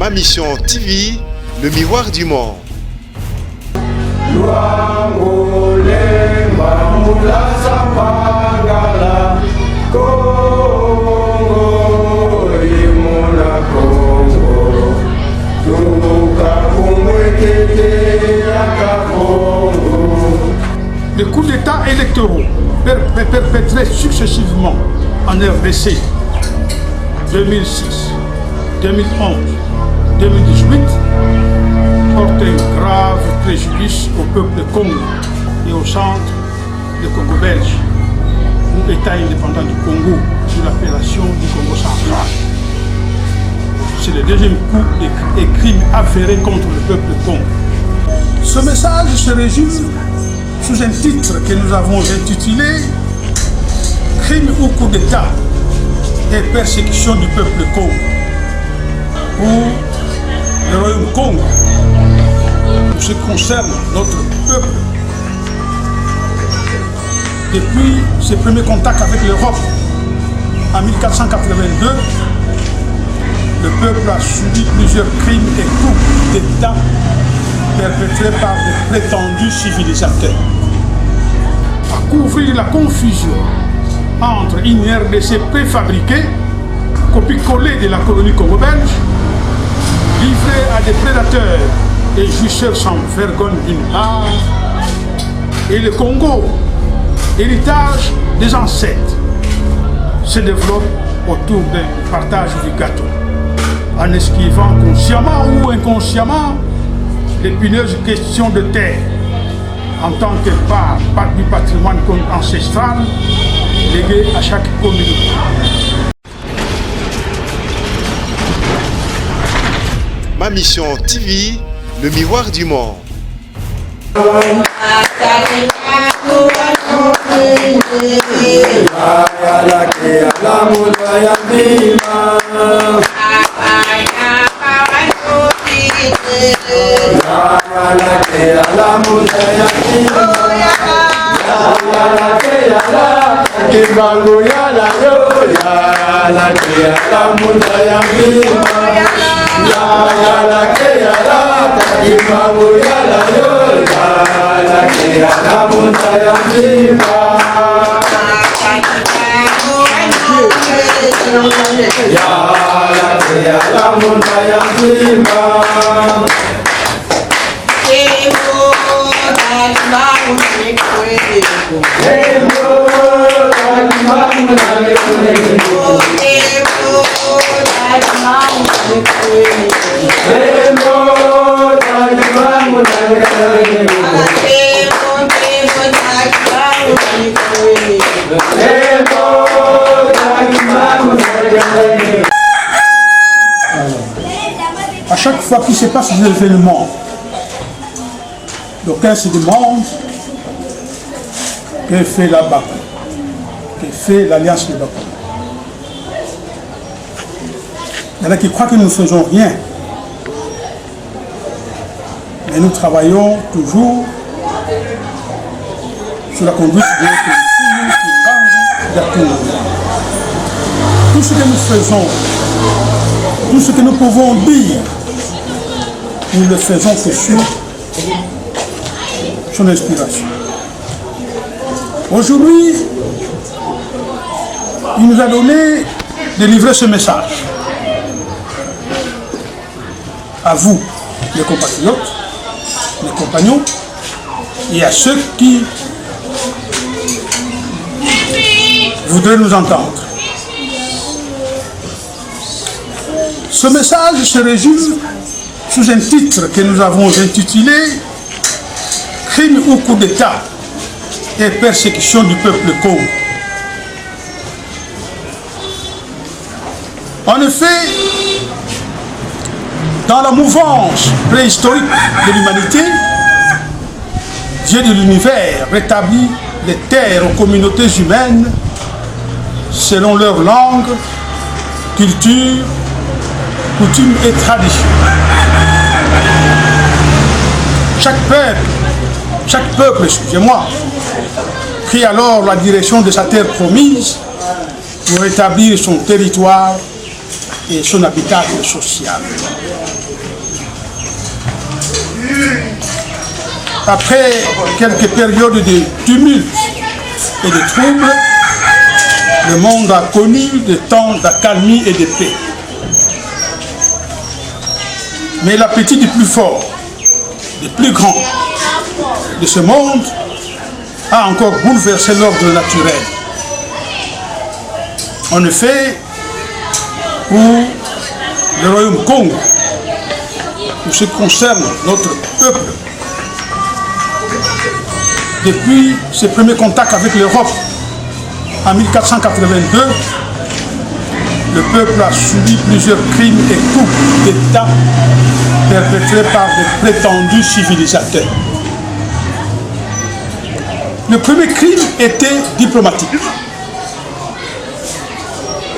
Ma Mission TV, le miroir du monde. Les coups d'État électoraux perpétrés successivement en RDC 2006, 2011, 2018 portent un grave préjudice au peuple Congo et au centre de Congo belge, ou État indépendant du Congo, sous l'appellation du Congo central. C'est le deuxième coup et crime avéré contre le peuple Congo. Ce message se résume sous un titre que nous avons intitulé « Crime ou coup d'État et persécution du peuple Congo » pour le Royaume Congo. Pour ce qui concerne notre peuple, depuis ses premiers contacts avec l'Europe en 1482, le peuple a subi plusieurs crimes et coups d'État perpétrés par des prétendus civilisateurs. À couvrir la confusion entre une RDC préfabriquée, copie-collée de la colonie congo-belge, livrée à des prédateurs et jouisseurs sans vergogne d'une part, et le Congo, héritage des ancêtres, se développe autour d'un partage du gâteau, en esquivant consciemment ou inconsciemment l'épineuse question de terre, en tant que part du patrimoine ancestral légué à chaque communauté. Ma Mission TV, le miroir du monde. À chaque fois qu'il se passe des événements, d'aucuns se demandent que fait la BAC, que fait l'Alliance de Bakou. Il y en a qui croient que nous ne faisons rien. Mais nous travaillons toujours sous la conduite de notre Tout ce que nous faisons, tout ce que nous pouvons dire, nous le faisons que sur son inspiration. Aujourd'hui, il nous a donné de livrer ce message à vous, les compatriotes, les compagnons, et à ceux qui voudraient nous entendre. Ce message se résume sous un titre que nous avons intitulé « Crime ou coup d'État et persécution du peuple Congo ». En effet, dans la mouvance préhistorique de l'humanité, Dieu de l'univers rétablit les terres aux communautés humaines selon leur langue, culture, coutumes et traditions. Chaque peuple, excusez-moi, prit alors la direction de sa terre promise pour établir son territoire et son habitacle social. Après quelques périodes de tumulte et de troubles, le monde a connu des temps d'accalmie et de paix. Mais l'appétit du plus fort, du plus grand de ce monde a encore bouleversé l'ordre naturel. En effet, pour le royaume Congo, pour ce qui concerne notre peuple, depuis ses premiers contacts avec l'Europe en 1482, le peuple a subi plusieurs crimes et coups d'État perpétrés par des prétendus civilisateurs. Le premier crime était diplomatique.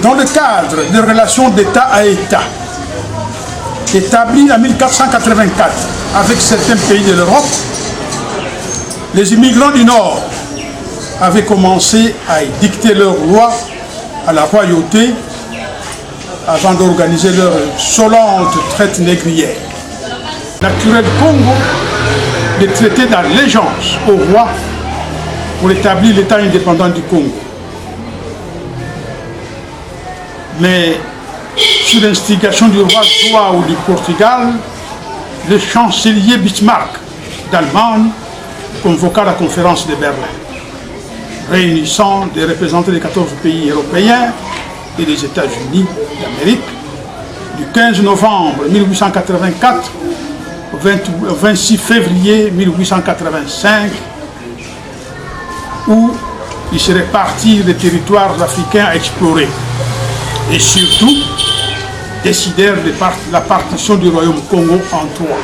Dans le cadre des relations d'État à État, établies en 1484 avec certains pays de l'Europe, les immigrants du Nord avaient commencé à édicter leurs lois à la royauté avant d'organiser leur insolente traite négrière. L'actuel Congo de traiter d'allégeance au roi pour établir l'État indépendant du Congo. Mais sous l'instigation du roi Joao du Portugal, le chancelier Bismarck d'Allemagne convoqua la conférence de Berlin, réunissant des représentants des 14 pays européens et des États-Unis d'Amérique, du 15 novembre 1884 au 26 février 1885, où il se répartirent les territoires africains à explorer et surtout décidèrent de la partition du royaume Congo en trois.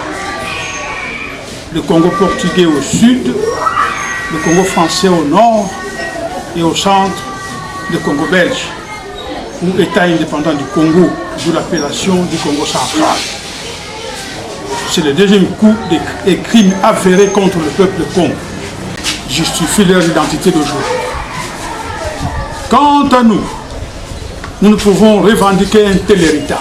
Le Congo portugais au sud, le Congo français au nord et au centre, le Congo belge, ou État indépendant du Congo, d'où l'appellation du Congo central. C'est le deuxième coup des crimes avérés contre le peuple Congo, justifie leur identité d'aujourd'hui. Quant à nous, nous ne pouvons revendiquer un tel héritage.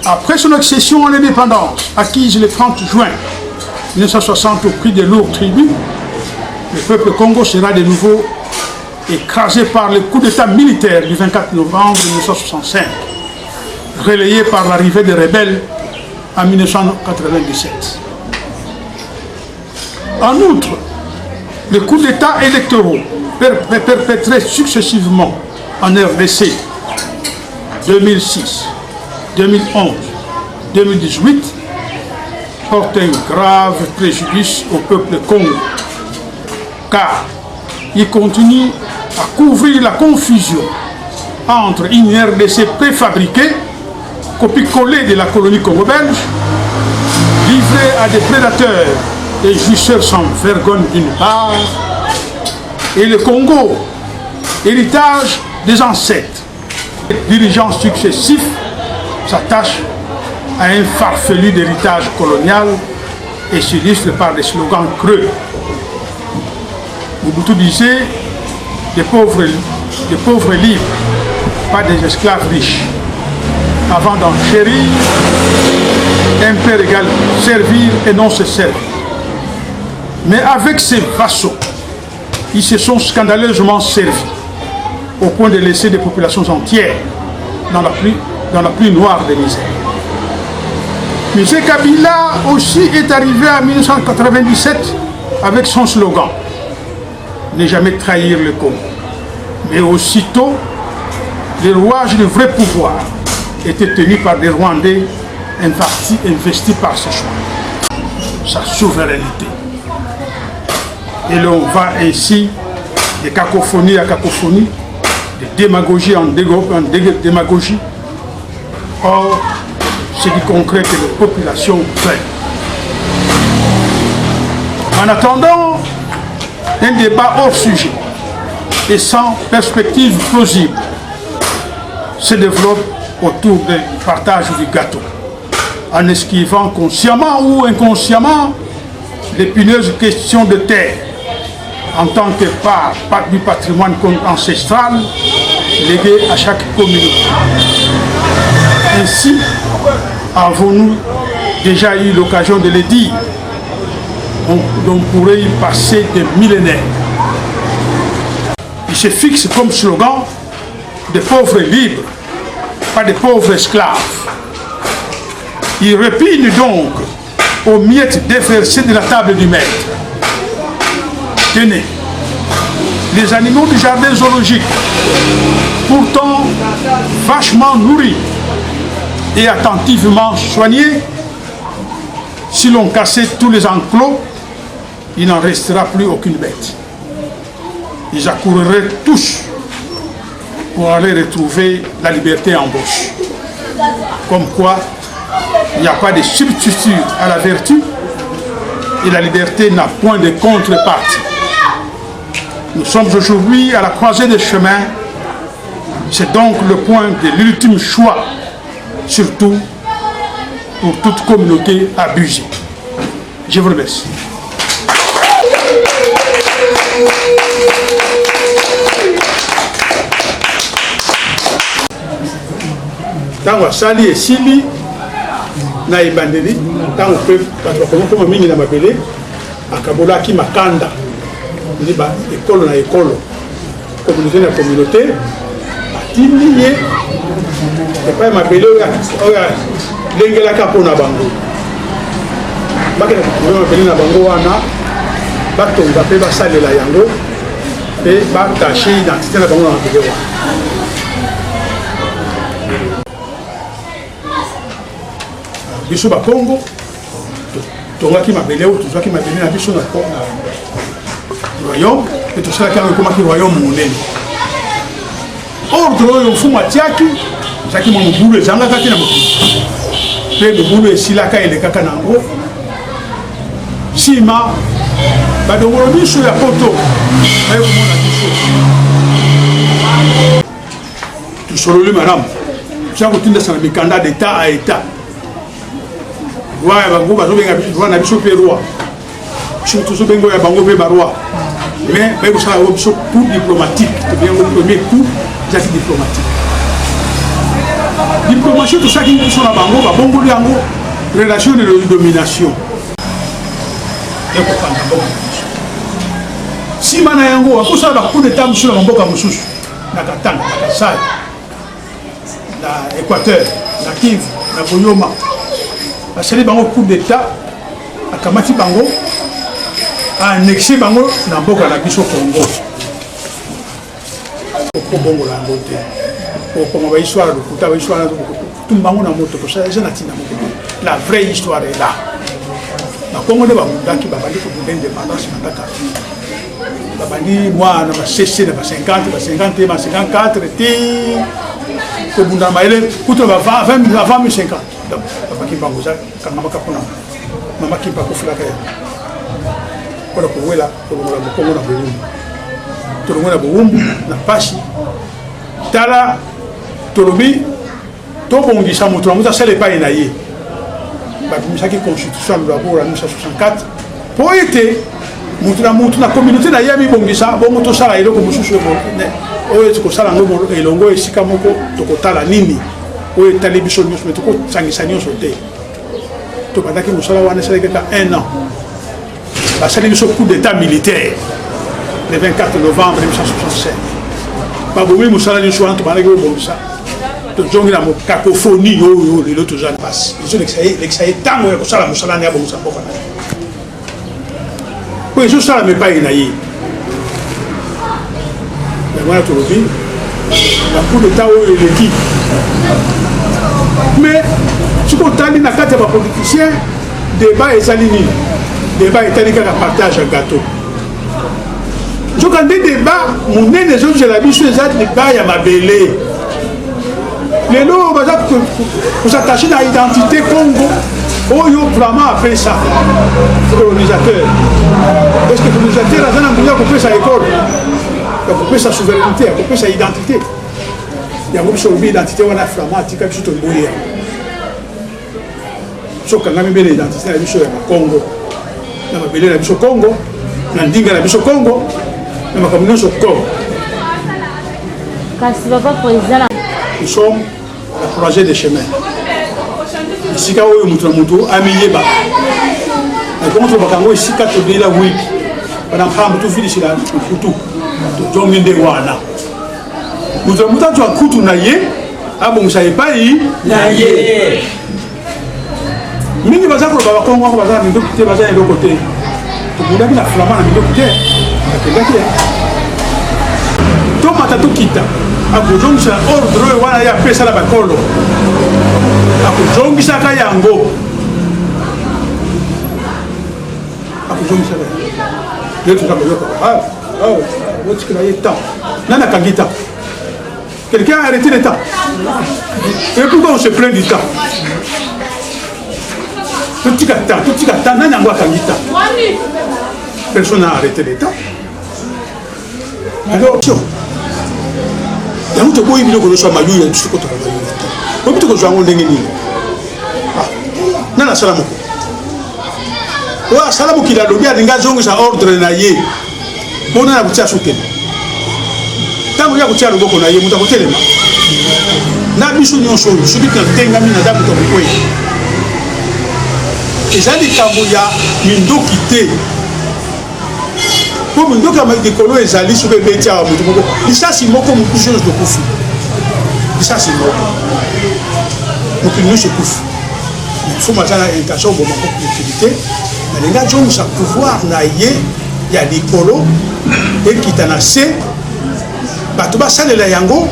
Après son accession à l'indépendance, acquise le 30 juin 1960 au prix de lourds tributs, le peuple Congo sera de nouveau écrasé par le coup d'État militaire du 24 novembre 1965, relayé par l'arrivée des rebelles en 1997. En outre, les coups d'État électoraux perpétrés successivement en RDC 2006, 2011, 2018 portent un grave préjudice au peuple Congo, car ils continuent à couvrir la confusion entre une RDC préfabriquée, copie-collée de la colonie congo-belge, livrée à des prédateurs et jouisseurs sans vergogne d'une part, et le Congo, héritage des ancêtres. Les dirigeants successifs s'attachent à un farfelu d'héritage colonial et s'illustrent par des slogans creux. Mobutu disait des pauvres libres, pas des esclaves riches, avant d'en chérir, un père égal servir et non se servir. Mais avec ces vassaux, ils se sont scandaleusement servis, au point de laisser des populations entières dans la plus noire des misères. M. Kabila aussi est arrivé en 1997 avec son slogan « Ne jamais trahir le Congo ». Mais aussitôt, les rouages du vrai pouvoir étaient tenus par des Rwandais investis par ce choix, sa souveraineté. Et l'on va ainsi de cacophonie à cacophonie, de démagogie en démagogie. Or, ce qui concret que les populations veulent. En attendant, un débat hors sujet et sans perspective plausible se développe autour du partage du gâteau, en esquivant consciemment ou inconsciemment l'épineuse question de terre en tant que part du patrimoine ancestral légué à chaque communauté. Ainsi, avons-nous déjà eu l'occasion de le dire, on pourrait y passer des millénaires. Il se fixe comme slogan des pauvres libres, pas des pauvres esclaves. Il repigne donc aux miettes déversées de la table du maître. Tenez, les animaux du jardin zoologique, pourtant vachement nourris et attentivement soignés, si l'on cassait tous les enclos, il n'en restera plus aucune bête. Ils accourraient tous pour aller retrouver la liberté en bosse. Comme quoi, il n'y a pas de substitut à la vertu et la liberté n'a point de contrepartie. Nous sommes aujourd'hui à la croisée des chemins. C'est donc le point de l'ultime choix, surtout pour toute communauté abusée. Je vous remercie. Tango asali esili na ebandeli tango pe bato bakoma mingi na mabele akabolaki makanda ndi ba ekolo na ekolo communauté na communauté atindi ye epai mabele oyo lengelaka mpona bango bakena kokoya mabele na bango wana batonga mpe basalela yango mpe bakache identité na bango na mabele wana. Biso ba Congo tongaki mabele oyo tozwaki mabele na biso na royaume et tosalaki yango ekomaki royaume monene. Ordre oyo mfumu atiaki ezalaki mwa mobulu ezangaka te na mokili mpe mobulu esilaka elekaka na yango nsima badongolo biso ya poto baye komona biso tosololi malamu toza kotindasa na mikanda d'état à état roi ya bango bazobenga roi na biso mpe roi tozobenga oyo ya bango mpe baroi mais baye kosala yango biso coup diplomatique tobengango premier coup ezalaki diplomatique. Diplomatie tosalaki biso na bango babongoli yango relation de domination ekopanda mboka biso nsima na yango akosala bacoup d'état mosusu na bamboka mosusu na Katanga, na Kasai, na Équateur, na Kivu, na Bonyoma basali bango coup d'état akamati bango aannexé bango na mboka na biso Congo okobongola yango te okoma bahistoire lokuta bahistoire tumbango na moto kosala eza na ntina moko la vraie histoire est là bakongo nde babundaki babandi kobunda indépendance na kaka babandi mwa na basese na ba50 ba50 ba 54 te kobunda maele kuto ba 20 50 donc babaki bango za kanga makapona mama kimpa kofulaka ya kwa kuwela kolongola mokongo na bowumbu tolongola bowumbu na pasi tala tolobi tobongisa moto na moto asala epai na ye babimisaki constitution ya lwabo ya 1964 po ete moto na communauté na ye amibongisa bongo tosala eloko mosusu oyo tokosala yango elongo esika moko tokotala nini oyo etali biso nyonso me tokosangisa nyonso te tobandaki mosala wana esalaki kaka 1 an basali biso coup d'état militaire le 24 novembre 1967 babomi mosala nyonso wana tobandaki obongisa tojongi na cacophonie oyo lelo toza na pasi ezo lekisa ye ntango ya kosala mosala na ya bongisa mboka na ye po ezosalama epai na ye yango wana tolobi na coup d'état oyo eleki mais soki otali na kati ya bapoliticien débat ezali nini débat etali kaka partage ya gâteau soka nde débat monene ezozela biso eza débat ya mabele lelo baza kosattache na identité Congo oyo vraiment apesa colonisateur parce que colonisateur aza na nguya kopesa école ya kopesa souveraineté ya kopesa identité yango biso olobi identité wana vraiment atika biso toliboye yango sokangami mpe na identité na biso ya bakongo na mabele na biso Congo na ndinga na biso Congo na makambo nyonso Congo Nous sommes le projet de chemin. Ici, quand on est amillé, mais quand on est ici, quand on est là, oui, on a tout fini sur la couteau. Donc, on est de Wana. Nous avons tout un couteau naïe, ah bon, vous savez pas, il naïe. Mais nous avons dit que nous avons dit que nous côté. Nous avons dit que flamand a mis de côté. Donc, nous avons dit que nous avons ordre de la bakolo. Akujongisa kayango. Akujongisa kayango. Dieu tout a votre qu'il a eu temps. Nana Kangita. Quelqu'un a arrêté le temps. Et pourquoi on se plaint du temps? Tout petit temps, Nana Kangita. Personne n'a arrêté le temps. Alors, il y a beaucoup de gens qui sont maillés, il y a tout ce qu'on a maillé. Beaucoup de gens ont des gens. Nana Salamoko. Wa Salamoko qui a lobby à l'engagement sa ordre naïe. On a abouti à soutenir. Tant qu'il y a abouti à l'oboko naïe, on a abouti à l'élément. Na biso nyonso, celui qui a tenga mina dabu to bikwe. Et ça dit Kamboya, mindo quitté. Comme nous avons des colons et alliés sur les métiers à Moutoumo, ça c'est moi comme une chose de Koufi. Ça c'est moi. Donc nous se Koufi. Il faut maintenant l'intention pour ma compétitivité. Mais les gars, ils ont pouvoir naïe, il y a des colons et qui t'en a assez. Batuba sale la yango,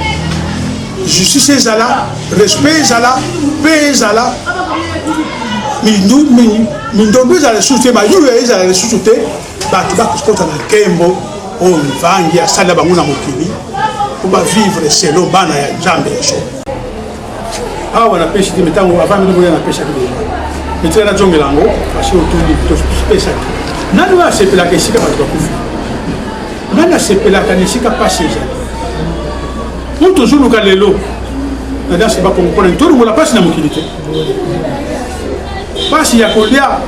justice ezala, respect ezala, paix ezala. Mais nous devons les soutenir, mais nous devons les soutenir. Batuba kuskota na kembo on vangi asala bango na mokili pour ba vivre selon bana ya jambe ya show. Ah wana pêche de metango avant de mourir na pêche de. Mais tu as la jungle lango parce que autour de pêche. Nani wa sepela ke sika ba kufu. Nani sepela ka sika passer ça. Pour toujours le kalelo. Nada c'est pas comme pour tout le la passe na mokili te. Pas si ya kolia,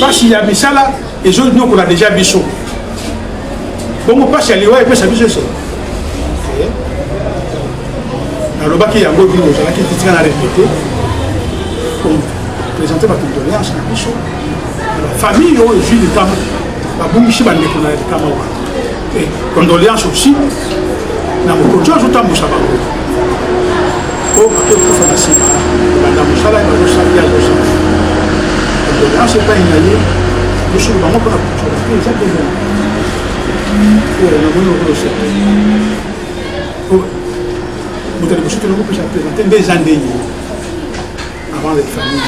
pas si ya bisala. Et je dis qu'on a déjà bichon. Bon, on passe à l'Iwa et puis ça bichon. Alors, il y a un beau vidéo, qui est en répété. Pour présenter ma condoléance à bichon. La famille, au jus de Kama. La Boumichi, on a dit Kama. Et condoléances aussi. Dans mon côté, je t'en mousse à Bango. Oh, que tu fais ainsi. Dans mon salaire, je savais à l'os. Condoléances, c'est pas une année. Je suis vraiment pas exactement. Vous allez vous soutenir pour présenter des années avant les familles.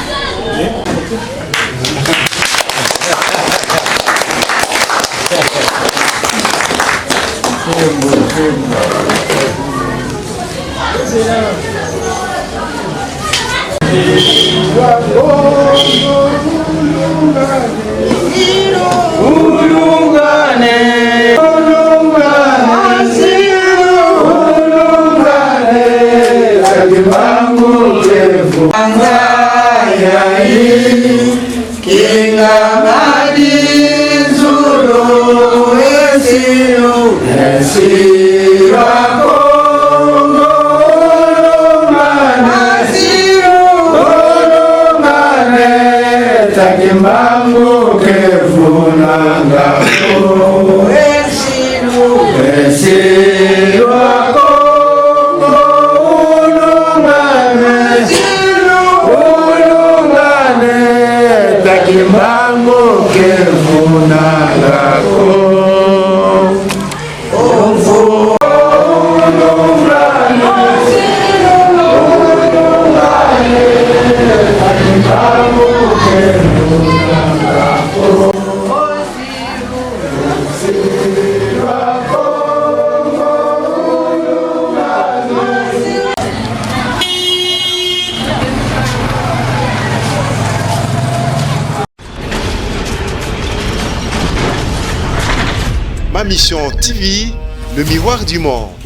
Ma mission TV, le miroir du monde.